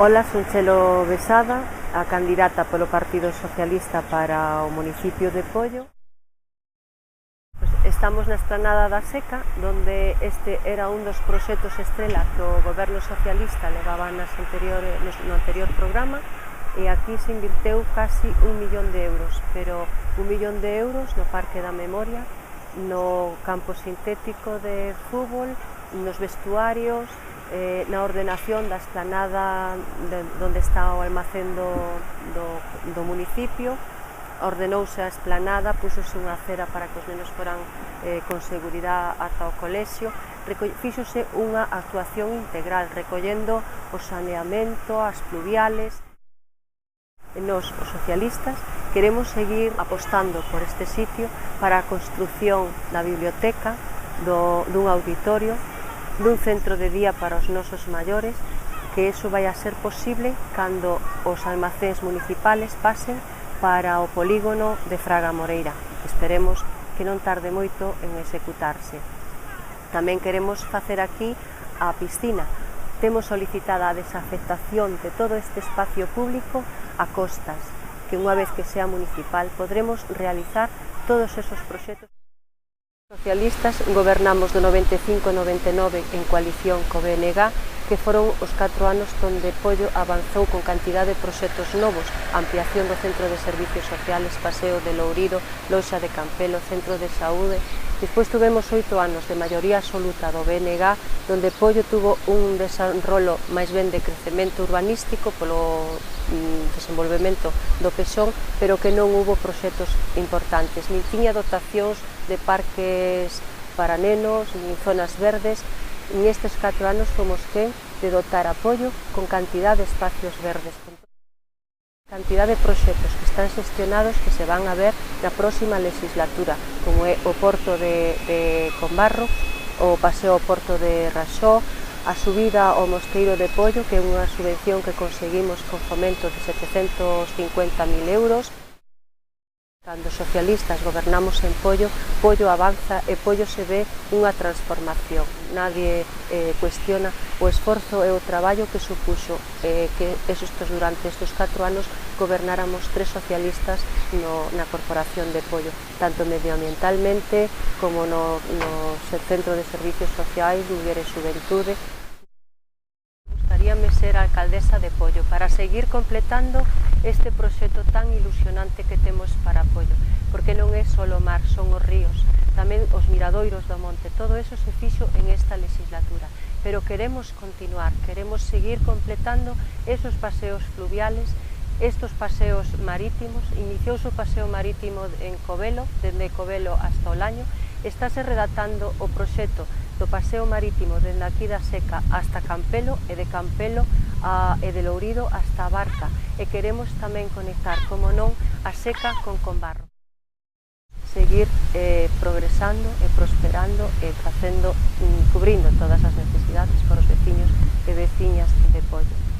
Ola, son Chelo Besada, a candidata polo Partido Socialista para o municipio de Pollo. Estamos na esplanada da Seca, donde este era un dos proxectos estrela que o goberno socialista levaba no anterior programa, e aquí se invirteu casi 1 millón de euros, pero 1 millón de euros no Parque da Memoria, no campo sintético de fútbol, nos vestuarios, na ordenación da esplanada onde está o almacén do municipio. Ordenouse a esplanada, púxose unha acera para que os nenos foran con seguridade ata o colexio. Fíxose unha actuación integral, recollendo o saneamento, as pluviales. E nos, os socialistas, queremos seguir apostando por este sitio para a construción da biblioteca, dun auditorio, dun centro de día para os nosos maiores, que iso vai a ser posible cando os almacéns municipales pasen para o polígono de Fraga Moreira. Esperemos que non tarde moito en executarse. Tamén queremos facer aquí a piscina. Temos solicitada a desafectación de todo este espacio público a costas, que unha vez que sea municipal podremos realizar todos esos proxectos. Os socialistas gobernamos do 95-99 en coalición co BNG, que foron os 4 anos onde Pollo avanzou con cantidade de proxectos novos, ampliación do Centro de Servicios Sociales, Paseo de Lourido, Loxa de Campelo, Centro de Saúde. Despois tuvemos 8 anos de maioría absoluta do BNG, onde Pollo tuvo un desenrolo máis ben de crecemento urbanístico polo desenvolvemento do Pexón, pero que non hubo proxectos importantes, nin tiña dotacións de parques para nenos, nin zonas verdes. En estes 4 anos fomos quen de dotar a Pollo con cantidad de espacios verdes, con cantidad de proxectos que están xestionados que se van a ver na próxima legislatura, como é o Porto de Combarro, o Paseo ao Porto de Raxó, a subida ao Mosteiro de Pollo, que é unha subvención que conseguimos con fomento de 750.000 euros. Cando os socialistas gobernamos en Pollo, Pollo avanza e Pollo se ve unha transformación. Nadie cuestiona o esforzo e o traballo que supuxo que durante estes 4 anos gobernáramos 3 socialistas na Corporación de Pollo, tanto medioambientalmente como no Centro de Servicios Sociais, Mulleres e Xuventude. Gustaríame ser alcaldesa de Pollo para seguir completando este proxecto tan ilusionante que temos para Pollo, porque non é só o mar, son os ríos, tamén os miradoiros do monte, todo eso se fixo en esta legislatura, pero queremos continuar, queremos seguir completando esos paseos fluviales, estos paseos marítimos. Iniciouse o paseo marítimo en Covelo, dende Covelo hasta Olaño, estáse redactando o proxecto do paseo marítimo dende aquí da Seca hasta Campelo e de Campelo e de Lourido hasta a Barca, e queremos tamén conectar, como non, a Seca con Combarro. Seguir progresando e prosperando e cubrindo todas as necesidades para os veciños e veciñas de Pollo.